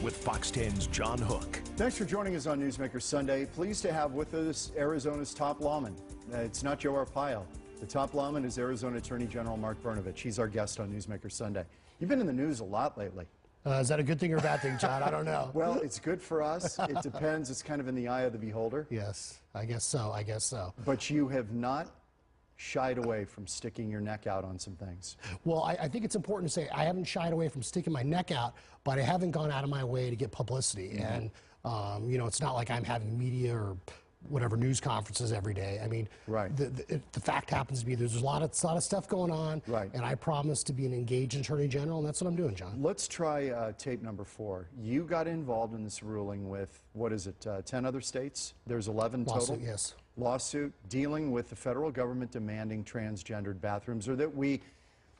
with Fox 10's John Hook. Thanks for joining us on Newsmaker Sunday. Pleased to have with us Arizona's top lawman. It's not Joe Arpaio. The top lawman is Arizona Attorney General Mark Brnovich. He's our guest on Newsmaker Sunday. You've been in the news a lot lately. Is that a good thing or a bad thing, John? I don't know. Well, it's good for us. It depends. It's kind of in the eye of the beholder. Yes, I guess so. I guess so. But you have not shied away from sticking your neck out on some things. Well, I think it's important to say I haven't shied away from sticking my neck out, but I haven't gone out of my way to get publicity. And, you know, it's not like I'm having media or whatever news conferences every day. I mean, the fact happens to be there's a lot of stuff going on, and I promise to be an engaged Attorney General, and that's what I'm doing, John. Let's try tape number 4. You got involved in this ruling with, what is it, 10 other states? There's 11 total? Lawsuit, yes. Lawsuit dealing with the federal government demanding transgendered bathrooms, or that we,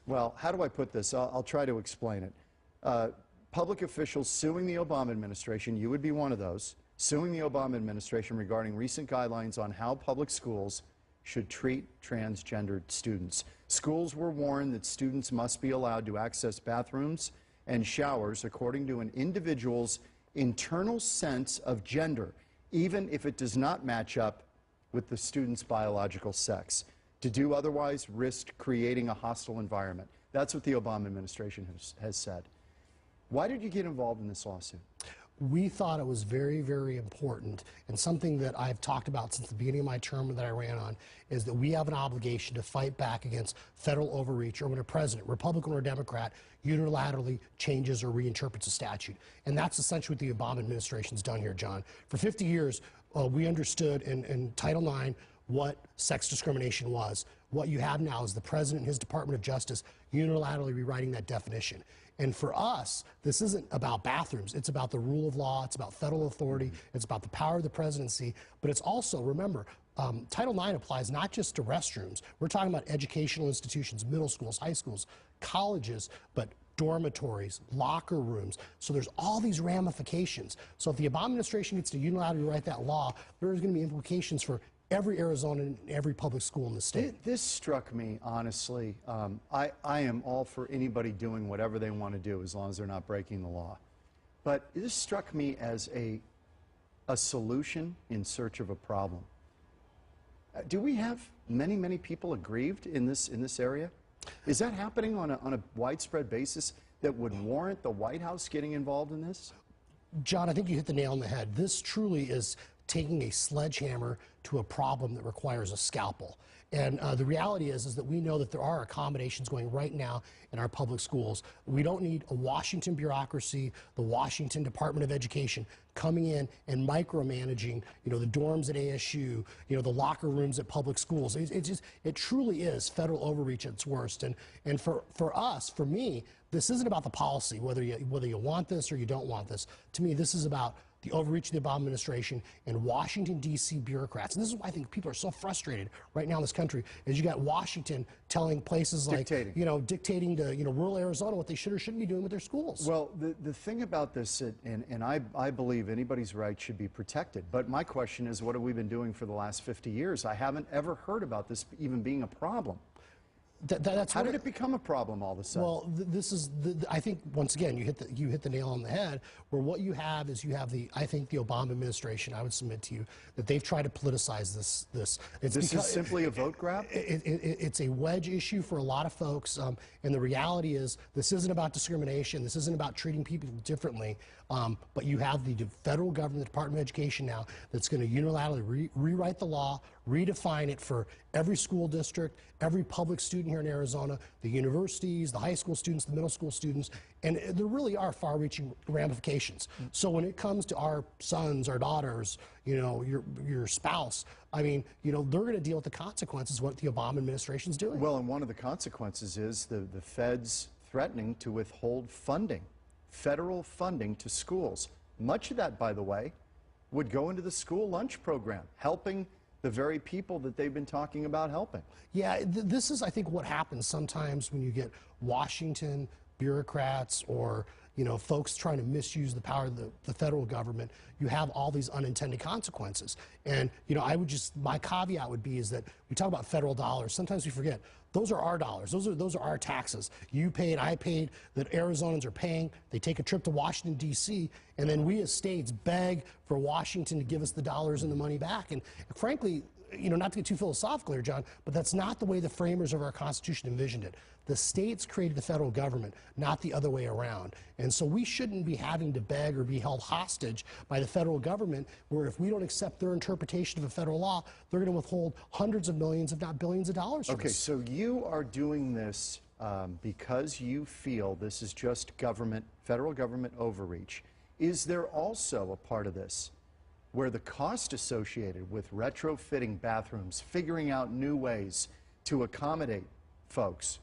well, how do I put this? I'll try to explain it. Public officials suing the Obama administration, you would be one of those, suing the Obama administration regarding recent guidelines on how public schools should treat transgendered students. Schools were warned that students must be allowed to access bathrooms and showers according to an individual's internal sense of gender, even if it does not match up with the student's biological sex. To do otherwise risked creating a hostile environment. That's what the Obama administration has said. Why did you get involved in this lawsuit? We thought it was very, very important, and something that I've talked about since the beginning of my term that I ran on, is that we have an obligation to fight back against federal overreach, or when a president, Republican or Democrat, unilaterally changes or reinterprets a statute. And that's essentially what the Obama administration's done here, John. For 50 years, we understood in Title IX what sex discrimination was. What you have now is the president and his Department of Justice unilaterally rewriting that definition. And for us, this isn't about bathrooms. It's about the rule of law. It's about federal authority. It's about the power of the presidency. But it's also, remember, Title IX applies not just to restrooms. We're talking about educational institutions, middle schools, high schools, colleges, but dormitories, locker rooms. So there's all these ramifications. So if the Obama administration gets to unilaterally write that law, there's going to be implications for every Arizona and every public school in the state. This struck me, honestly. I am all for anybody doing whatever they want to do as long as they're not breaking the law. But this struck me as a solution in search of a problem. Do we have many people aggrieved in this area? Is that happening on a widespread basis that would warrant the White House getting involved in this? John, I think you hit the nail on the head. This truly is taking a sledgehammer to a problem that requires a scalpel. And the reality is that we know that there are accommodations going right now in our public schools. We don't need a Washington bureaucracy, the Washington Department of Education coming in and micromanaging, you know, the dorms at ASU, you know, the locker rooms at public schools. It truly is federal overreach at its worst. And for us, for me, this isn't about the policy, whether you want this or you don't want this. To me, this is about the overreach of the Obama administration and Washington, D.C. bureaucrats. And this is why I think people are so frustrated right now in this country, is you got Washington telling places like, dictating to, rural Arizona what they should or shouldn't be doing with their schools. Well, the thing about this, and I believe anybody's rights should be protected, but my question is, what have we been doing for the last 50 years? I haven't ever heard about this even being a problem. How did it become a problem all of a sudden? Well, this is, I think, once again, you hit the nail on the head, where what you have is I think the Obama administration, I would submit to you, that they've tried to politicize this. This is simply a vote grab? It's a wedge issue for a lot of folks, and the reality is this isn't about discrimination, this isn't about treating people differently, but you have the federal government, the Department of Education now, that's going to unilaterally rewrite the law, redefine it for every school district, every public student here in Arizona, the universities, the high school students, the middle school students, and there really are far-reaching ramifications. So when it comes to our sons, our daughters, your spouse, I mean, they're going to deal with the consequences of what the Obama administration's doing. Well, and one of the consequences is the feds threatening to withhold funding, federal funding to schools. Much of that, by the way, would go into the school lunch program, helping the very people that they've been talking about helping. Yeah, this is, I think, what happens sometimes when you get Washington bureaucrats or, folks trying to misuse the power of the federal government, you have all these unintended consequences. And, my caveat would be is that we talk about federal dollars. Sometimes we forget those are our dollars. Those are our taxes. You paid, I paid, that Arizonans are paying. They take a trip to Washington, D.C., and then we as states beg for Washington to give us the dollars and the money back. And frankly, not to get too philosophical here, John, but that's not the way the framers of our Constitution envisioned it. The states created the federal government, not the other way around. And so we shouldn't be having to beg or be held hostage by the federal government, where if we don't accept their interpretation of a federal law, they're going to withhold hundreds of millions, if not billions of dollars from us. Okay, so you are doing this because you feel this is just federal government overreach. Is there also a part of this where the cost associated with retrofitting bathrooms, figuring out new ways to accommodate folks,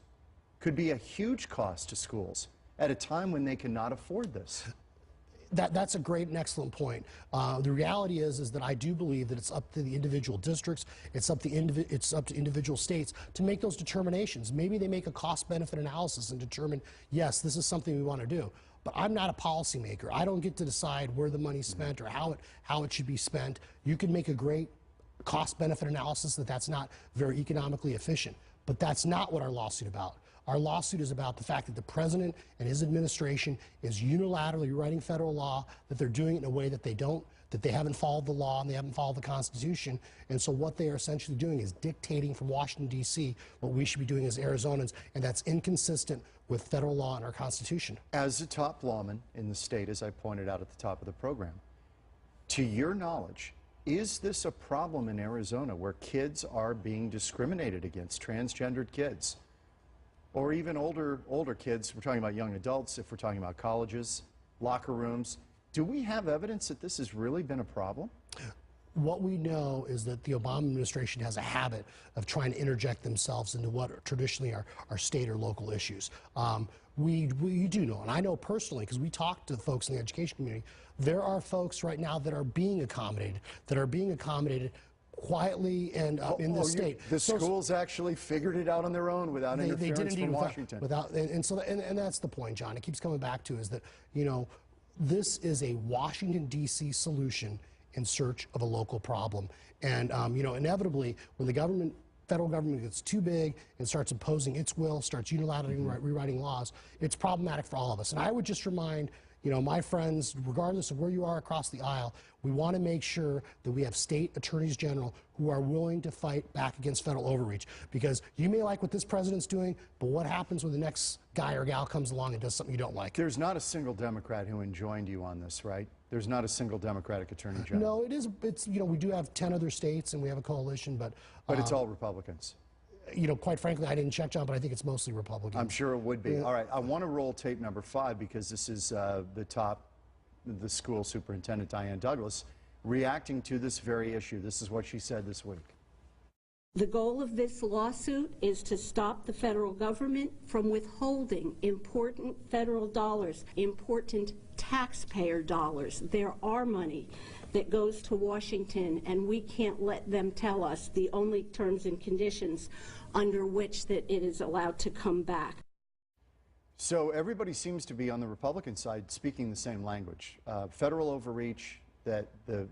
could be a huge cost to schools at a time when they cannot afford this? That's a great and excellent point. The reality is that I do believe that it's up to the individual districts, it's up to individual states to make those determinations. Maybe they make a cost-benefit analysis and determine, yes, this is something we want to do. But I'm not a policymaker. I don't get to decide where the money's spent or how it should be spent. You can make a great cost-benefit analysis that's not very economically efficient. But that's not what our lawsuit is about. Our lawsuit is about the fact that the president and his administration is unilaterally writing federal law, that they're doing it in a way that they haven't followed the law and they haven't followed the Constitution. And so what they are essentially doing is dictating from Washington, D.C. what we should be doing as Arizonans, and that's inconsistent with federal law and our Constitution. As a top lawman in the state, as I pointed out at the top of the program, to your knowledge, is this a problem in Arizona where kids are being discriminated against, transgendered kids? Or even older kids? We're talking about young adults, if we're talking about colleges, locker rooms. Do we have evidence that this has really been a problem? What we know is that the Obama administration has a habit of trying to interject themselves into what traditionally are state or local issues. We do know, and I know personally, because we talk to the folks in the education community, there are folks right now that are being accommodated quietly and in the state. The schools actually figured it out on their own without interference from Washington. And that's the point, John. It keeps coming back to is that, this is a Washington, D.C. solution in search of a local problem. And, inevitably, when the federal government gets too big and starts imposing its will, starts unilaterally rewriting laws, it's problematic for all of us. And I would just remind my friends, regardless of where you are across the aisle, we want to make sure that we have state attorneys general who are willing to fight back against federal overreach. Because you may like what this president's doing, but what happens when the next guy or gal comes along and does something you don't like? There's not a single Democrat who enjoined you on this, right? There's not a single Democratic attorney general. No, it's we do have 10 other states and we have a coalition, but it's all Republicans. Quite frankly, I didn't check, John, but I think it's mostly Republicans. I'm sure it would be. Yeah. All right, I want to roll tape number 5 because this is the school superintendent, Diane Douglas, reacting to this very issue. This is what she said this week. The goal of this lawsuit is to stop the federal government from withholding important federal dollars, important taxpayer dollars. There are money that goes to Washington, and we can't let them tell us the only terms and conditions under which that it is allowed to come back. So everybody seems to be on the Republican side speaking the same language. Federal overreach, that the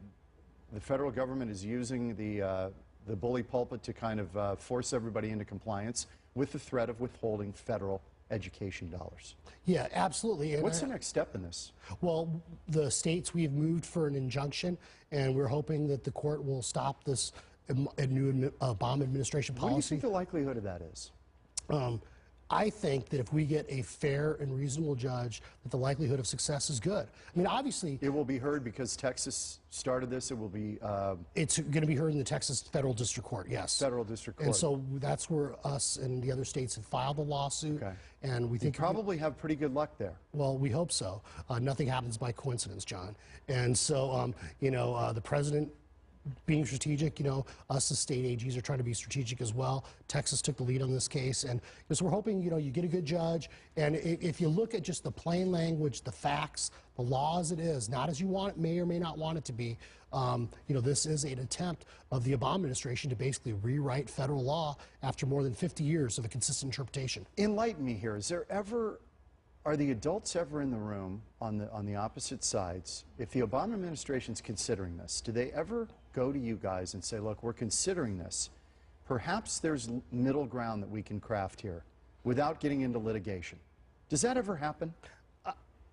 federal government is using the bully pulpit to kind of force everybody into compliance with the threat of withholding federal education dollars. Yeah, absolutely. And what's the next step in this? Well, the states, we've moved for an injunction, and we're hoping that the court will stop this new Obama administration policy. What do you think the likelihood of that is? I think that if we get a fair and reasonable judge, that the likelihood of success is good. I mean, obviously... It will be heard because Texas started this. It will be... It's going to be heard in the Texas Federal District Court, yes. Federal District Court. And so that's where us and the other states have filed a lawsuit. Okay. And we think... You probably have pretty good luck there. Well, we hope so. Nothing happens by coincidence, John. And so, the president... being strategic, us as state AGs are trying to be strategic as well. Texas took the lead on this case, and so we're hoping, you get a good judge, and if you look at just the plain language, the facts, the law as it is, not as you want it, may or may not want it to be, this is an attempt of the Obama administration to basically rewrite federal law after more than 50 years of a consistent interpretation. Enlighten me here. Is there ever are the adults ever in the room on the opposite sides? If the Obama administration's considering this, do they ever go to you guys and say, look, we're considering this. Perhaps there's middle ground that we can craft here without getting into litigation. Does that ever happen?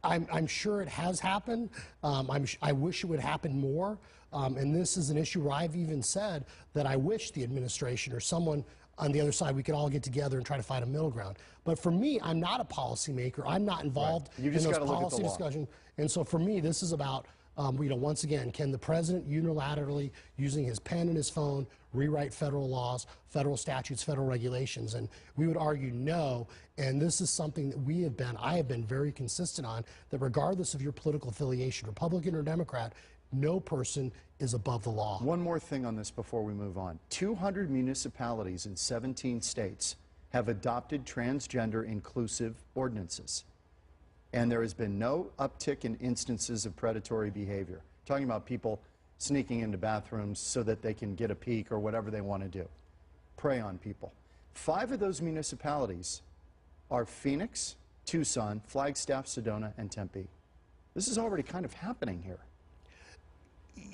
I'm sure it has happened. I wish it would happen more. And this is an issue where I've even said that I wish the administration or someone on the other side, we could all get together and try to find a middle ground. But for me, I'm not a policymaker. I'm not involved in those policy discussions. And so for me, this is about, once again, can the president unilaterally, using his pen and his phone, rewrite federal laws, federal statutes, federal regulations? And we would argue no. And this is something that I have been very consistent on, that regardless of your political affiliation, Republican or Democrat, no person is above the law. One more thing on this before we move on. 200 municipalities in 17 states have adopted transgender inclusive ordinances. And there has been no uptick in instances of predatory behavior. Talking about people sneaking into bathrooms so that they can get a peek or whatever they want to do. Prey on people. 5 of those municipalities are Phoenix, Tucson, Flagstaff, Sedona, and Tempe. This is already kind of happening here.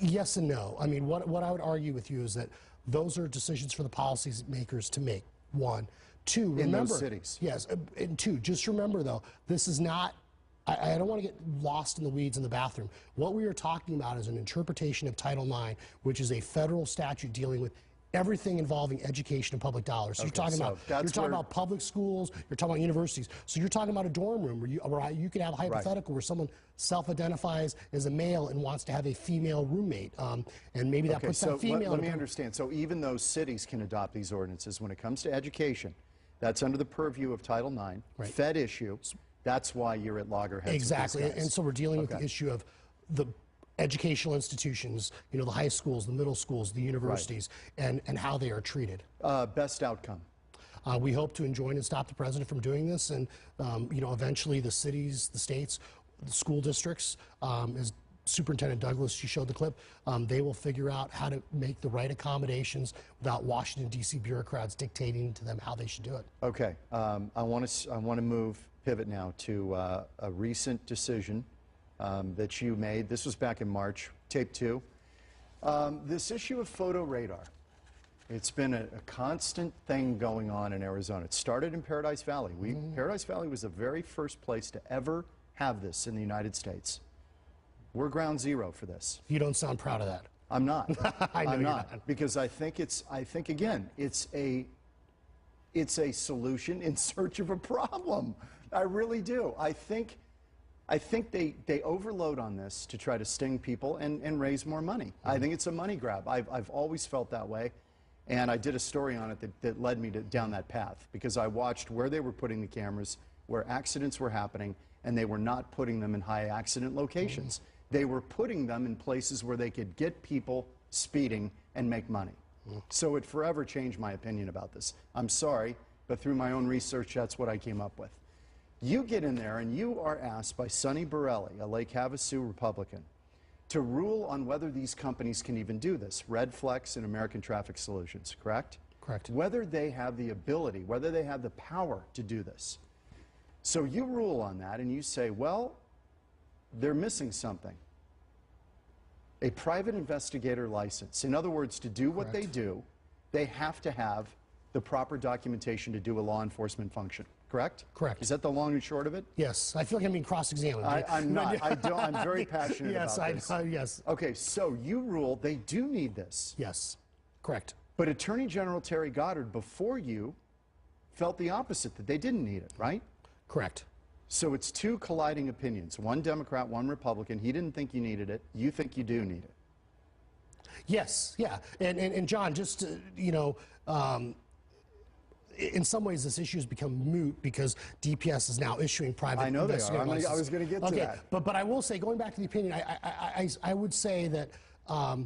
Yes and no. I mean, what I would argue with you is that those are decisions for the policymakers to make, one. Two, remember. In those cities. Yes, and two, just remember, though, this is not, I don't want to get lost in the weeds in the bathroom. What we are talking about is an interpretation of Title IX, which is a federal statute dealing with everything involving education and public dollars. So you're talking about public schools, you're talking about universities. So you're talking about a dorm room where you could have a hypothetical where someone self-identifies as a male and wants to have a female roommate, and maybe that puts that female. Let me understand. So even those cities can adopt these ordinances when it comes to education. That's under the purview of Title IX, Fed issue. That's why you're at loggerheads. Exactly, with these guys. and so we're dealing with the issue of the educational institutions, the high schools, the middle schools, the universities, and how they are treated. Best outcome? We hope to enjoin and stop the president from doing this, and eventually the cities, the states, the school districts, as Superintendent Douglas, she showed the clip, they will figure out how to make the right accommodations without Washington, D.C. bureaucrats dictating to them how they should do it. Okay, I want to pivot now to a recent decision that you made. This was back in March, tape 2. This issue of photo radar. It's been a constant thing going on in Arizona. It started in Paradise Valley. Paradise Valley was the very first place to ever have this in the United States. We're ground zero for this. You don't sound proud of that. I'm not. I'm not. Because I think again, it's a solution in search of a problem. I really do. I think they overload on this to try to sting people and raise more money. I think it's a money grab. I've always felt that way, and I did a story on it that led me down that path, because I watched where they were putting the cameras, where accidents were happening, and they were not putting them in high accident locations. They were putting them in places where they could get people speeding and make money. So it forever changed my opinion about this. I'm sorry, but through my own research, that's what I came up with. You get in there and you are asked by Sonny Borelli, a Lake Havasu Republican, to rule on whether these companies can even do this, Red Flex and American Traffic Solutions, correct? Correct. Whether they have the ability, whether they have the power to do this. So you rule on that and you say, well, they're missing something. A private investigator license. In other words, to do what they do, they have to have the proper documentation to do a law enforcement function. Correct? Correct. Is that the long and short of it? Yes. I feel like I'm being cross-examined. I'm not. I'm very passionate about this. Yes. Okay, so you rule they do need this. Yes. Correct. But Attorney General Terry Goddard, before you, felt the opposite, that they didn't need it, right? Correct. So it's two colliding opinions, one Democrat, one Republican. He didn't think you needed it. You think you do need it. Yes, yeah. And John, just, in some ways this issue has become moot because DPS is now issuing private investigative licenses. I was going to get to that. But I will say, going back to the opinion, I would say that, I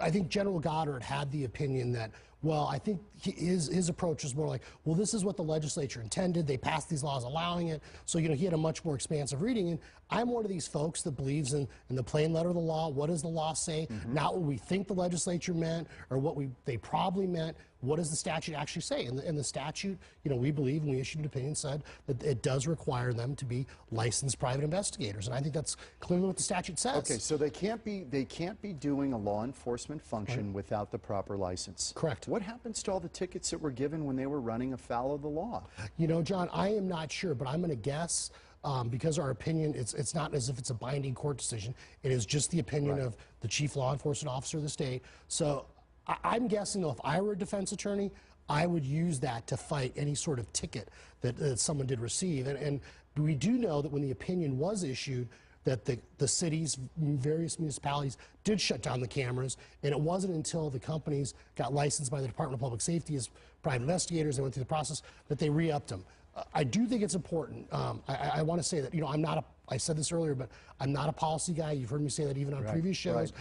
think General Goddard had the opinion that, well, I think his approach was more like, well, this is what the legislature intended. They passed these laws allowing it. So, he had a much more expansive reading. And I'm one of these folks that believes in the plain letter of the law. What does the law say? Not what we think the legislature meant or what they probably meant. what does the statute actually say? And the statute, we believe, and we issued an opinion, said that it does require them to be licensed private investigators, and I think that's clearly what the statute says. Okay, so they can't be doing a law enforcement function without the proper license. Correct. What happens to all the tickets that were given when they were running afoul of the law? John, I am not sure, but I'm going to guess. Because our opinion, it's not as if it's a binding court decision. It is just the opinion of the chief law enforcement officer of the state. So I'm guessing, though, if I were a defense attorney, I would use that to fight any sort of ticket that someone did receive. And we do know that when the opinion was issued, that the cities, various municipalities did shut down the cameras, and it wasn't until the companies got licensed by the Department of Public Safety as private investigators, they went through the process, that they re-upped them. I do think it's important. I want to say that, I said this earlier, but I'm not a policy guy. You've heard me say that even on previous shows.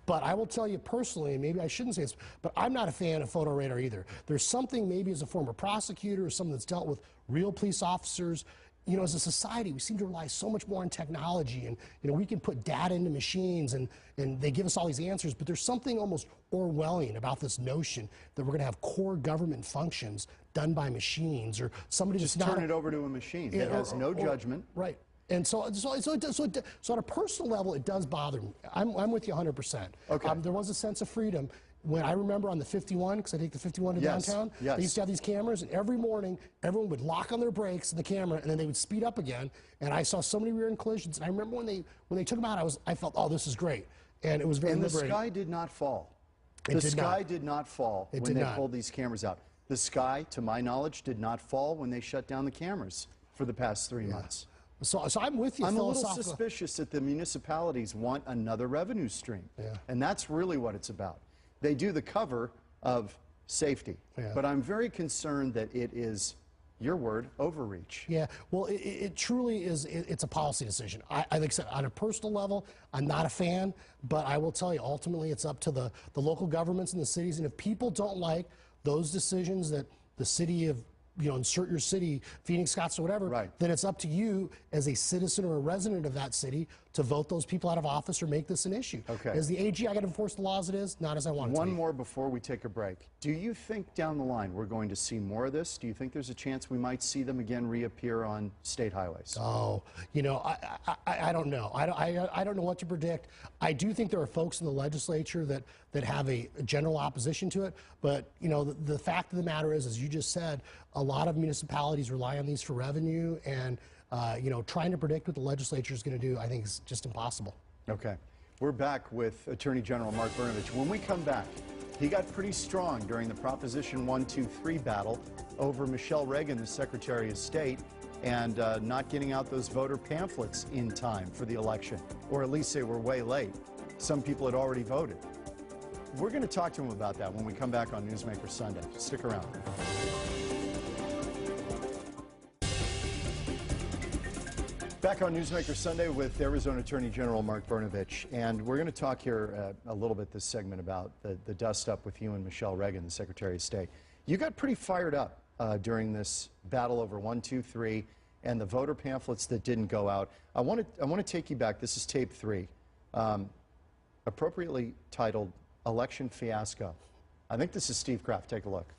But I will tell you personally, and maybe I shouldn't say this, but I'm not a fan of photo radar either. There's something, maybe as a former prosecutor or someone that's dealt with real police officers, as a society, we seem to rely so much more on technology, and we can put data into machines, and they give us all these answers, but there's something almost Orwellian about this notion that we're going to have core government functions done by machines, or somebody just turn it over to a machine that has no judgment. Right. And so on a personal level, it does bother me. I'm with you 100%. Okay. There was a sense of freedom. When I remember on the 51, because I take the 51 to downtown, they used to have these cameras, and every morning, everyone would lock on their brakes in the camera, and then they would speed up again. And I saw so many rear-end collisions. And I remember when they took them out, I felt, oh, this is great. And it was very liberating. And the sky did not fall. The sky did not fall when they pulled these cameras out. The sky, to my knowledge, did not fall when they shut down the cameras for the past 3 months. So I'm with you. I'm a little suspicious that the municipalities want another revenue stream. And that's really what it's about. They do the cover of safety. But I'm very concerned that it is, your word, overreach. Yeah, well, it truly is. It's a policy decision. Like I said, on a personal level, I'm not a fan, but I will tell you, ultimately, it's up to the local governments and the cities. And if people don't like those decisions that the city of, insert your city, Phoenix, Scottsdale, whatever, then it's up to you as a citizen or a resident of that city to vote those people out of office or make this an issue. As the AG, I got to enforce the law as it is, not as I want it to be. One more before we take a break. Do you think down the line we're going to see more of this? Do you think there's a chance we might see them again reappear on state highways? Oh, I don't know. I don't know what to predict. I do think there are folks in the legislature that have a general opposition to it, but the fact of the matter is, as you just said, a lot of municipalities rely on these for revenue, and trying to predict what the legislature is going to do, I think, is just impossible. Okay. We're back with Attorney General Mark Brnovich. When we come back, he got pretty strong during the Proposition 123 battle over Michelle Reagan, the Secretary of State, and not getting out those voter pamphlets in time for the election, or at least they were way late. Some people had already voted. We're going to talk to him about that when we come back on Newsmaker Sunday. Stick around. Back on Newsmaker Sunday with Arizona Attorney General Mark Brnovich, and we're going to talk here a little bit this segment about the dust-up with you and Michelle Reagan, the Secretary of State. You got pretty fired up during this battle over 123 and the voter pamphlets that didn't go out. I want to take you back. This is tape 3, appropriately titled "Election Fiasco." I think this is Steve Kraft. Take a look.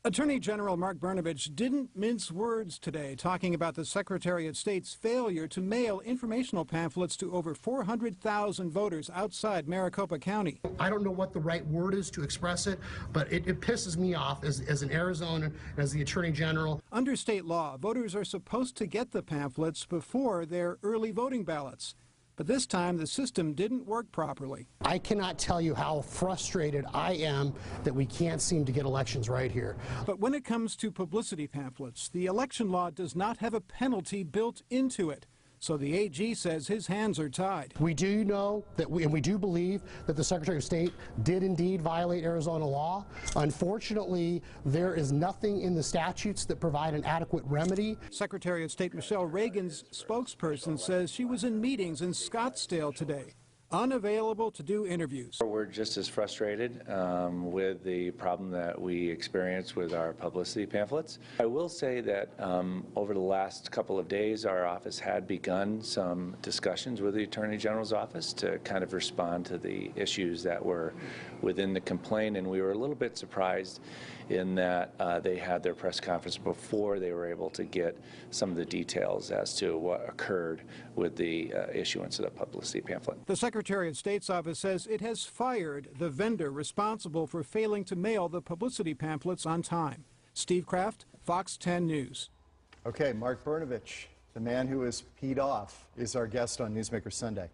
Attorney General Mark Brnovich didn't mince words today, talking about the Secretary of State's failure to mail informational pamphlets to over 400,000 voters outside Maricopa County. I don't know what the right word is to express it, but it pisses me off as an Arizonan, as the Attorney General. Under state law, voters are supposed to get the pamphlets before their early voting ballots. But this time, the system didn't work properly. I cannot tell you how frustrated I am that we can't seem to get elections right here. But when it comes to publicity pamphlets, the election law does not have a penalty built into it. So the AG says his hands are tied. We do know that we do believe that the Secretary of State did indeed violate Arizona law. Unfortunately, there is nothing in the statutes that provide an adequate remedy. Secretary of State Michelle Reagan's spokesperson says she was in meetings in Scottsdale today. unavailable to do interviews. We're just as frustrated with the problem that we experience with our publicity pamphlets. I will say that over the last couple of days, our office had begun some discussions with the Attorney General's office to kind of respond to the issues that were within the complaint, and we were a little bit surprised in that they had their press conference before they were able to get some of the details as to what occurred with the issuance of the publicity pamphlet. The Secretary of State's office says it has fired the vendor responsible for failing to mail the publicity pamphlets on time. Steve Kraft, Fox 10 News. Okay, Mark Brnovich, the man who is peed off, is our guest on Newsmaker Sunday.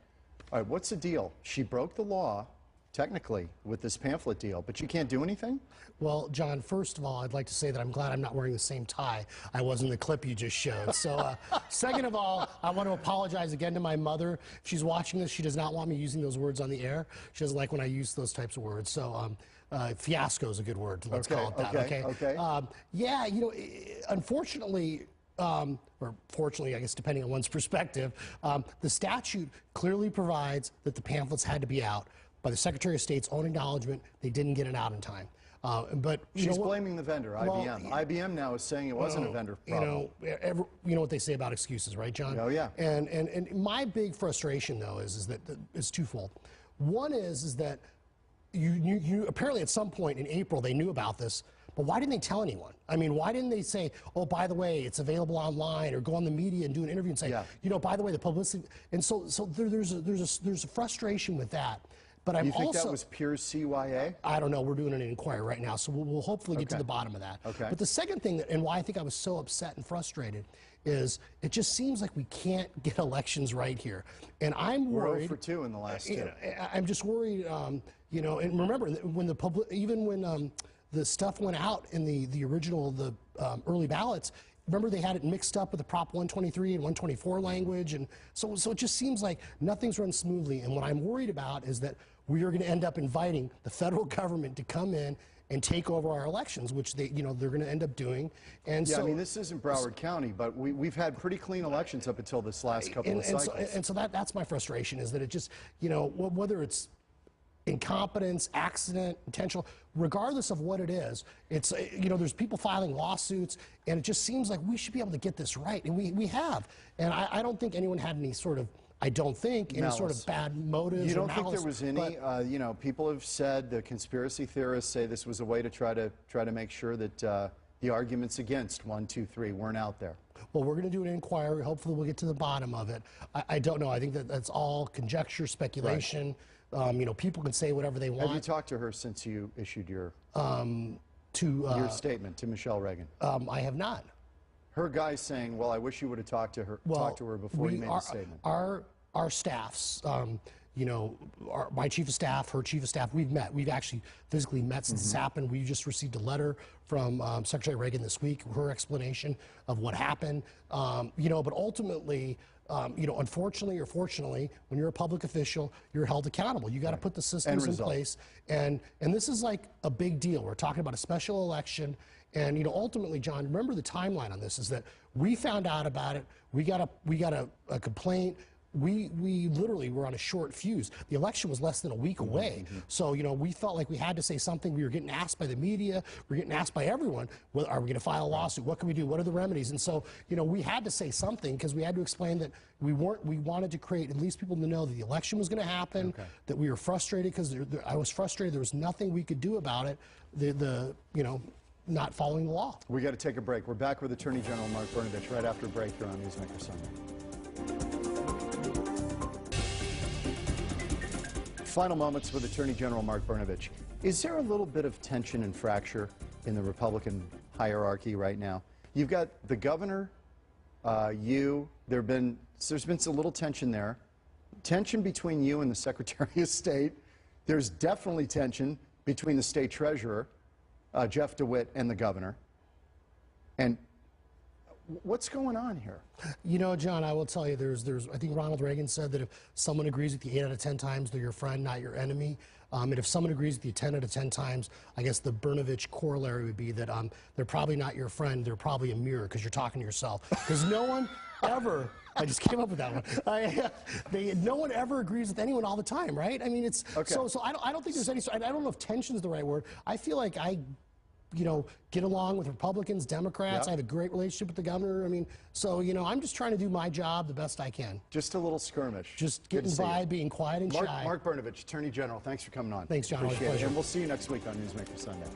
All right, what's the deal? She broke the law, technically, with this pamphlet deal, but you can't do anything? Well, John, first of all, I'd like to say that I'm glad I'm not wearing the same tie I was in the clip you just showed. So, second of all, I want to apologize again to my mother. If she's watching this, she does not want me using those words on the air. She doesn't like when I use those types of words. So, fiasco is a good word. Let's call it that. Okay. Yeah, you know, unfortunately, or fortunately, I guess, depending on one's perspective, the statute clearly provides that the pamphlets had to be out. By the Secretary of State's own acknowledgement, they didn't get it out in time. But she's blaming the vendor, IBM. Well, IBM now is saying it wasn't a vendor problem. You know what they say about excuses, right, John? Oh yeah. And my big frustration though is that it's twofold. One is that you apparently at some point in April they knew about this. But why didn't they tell anyone? I mean, why didn't they say, oh, by the way, it's available online, or go on the media and do an interview and say, you know, by the way, the publicity. And so there's a frustration with that. But I'm you think also, that was pure CYA? I don't know. We're doing an inquiry right now, so we'll hopefully get to the bottom of that. Okay. But the second thing, and why I think I was so upset and frustrated, is it just seems like we can't get elections right here. And I'm worried. We're 0 for 2 in the last two. I'm just worried, you know, and remember, when even when the stuff went out in the original, the early ballots, remember they had it mixed up with the Prop 123 and 124 language, and so it just seems like nothing's run smoothly. And what I'm worried about is that we are going to end up inviting the federal government to come in and take over our elections, which they're going to end up doing. And yeah, so, I mean, this isn't Broward County, but we've had pretty clean elections up until this last couple of cycles. So that's my frustration, is that it just, you know, whether it's incompetence, accident, intentional, regardless of what it is, it's, you know, there's people filing lawsuits, and it just seems like we should be able to get this right, and we have. And I don't think anyone had any sort of, I don't think, any sort of bad motives. You don't or think malice, there was any, you know, people have said, the conspiracy theorists say this was a way to try to make sure that the arguments against 1, 2, 3 weren't out there. Well, we're going to do an inquiry. Hopefully we'll get to the bottom of it. I don't know. I think that's all conjecture, speculation. Right. You know, people can say whatever they want. Have you talked to her since you issued your statement to Michelle Reagan? I have not. Her guy's saying, well, I wish you would have talked to her before you made the statement. Our staffs, you know, my chief of staff, her chief of staff, we've met. We've actually physically met since this happened. We just received a letter from Secretary Reagan this week, her explanation of what happened. You know, but ultimately, you know, unfortunately or fortunately, when you're a public official, you're held accountable. You got to put the systems in place, and this is like a big deal. We're talking about a special election, and you know, ultimately, John, remember the timeline on this is that we found out about it. We got a complaint. We literally were on a short fuse. The election was less than a week away. So, you know, we felt like we had to say something. We were getting asked by the media. We were getting asked by everyone, well, are we going to file a lawsuit? What can we do? What are the remedies? And so, you know, we had to say something because we had to explain that we wanted to create at least people to know that the election was going to happen, that we were frustrated because I was frustrated. There was nothing we could do about it, you know, not following the law. We got to take a break. We're back with Attorney General Mark Brnovich right after a break here on Newsmaker Sunday. Final moments with Attorney General Mark Brnovich. Is there a little bit of tension and fracture in the Republican hierarchy right now? You've got the governor, there's been a little tension there. Tension between you and the Secretary of State. There's definitely tension between the state treasurer, Jeff DeWitt, and the governor. And what's going on here? You know, John, I will tell you, I think Ronald Reagan said that if someone agrees with you 8 out of 10 times, they're your friend, not your enemy. And if someone agrees with you 10 out of 10 times, I guess the Brnovich corollary would be that they're probably not your friend, they're probably a mirror because you're talking to yourself. Because no ever. I just came up with that one. No one ever agrees with anyone all the time, right? I mean, it's Okay. so I don't think there's any. I don't know if tension's the right word. I feel like get along with Republicans, Democrats. Yeah. I have a great relationship with the governor. I mean, so I'm just trying to do my job the best I can. Just a little skirmish. Just Good getting to see by, you. being quiet and shy. Mark Brnovich, Attorney General, thanks for coming on. Thanks, John. Always a Appreciate it. pleasure. And we'll see you next week on Newsmaker Sunday.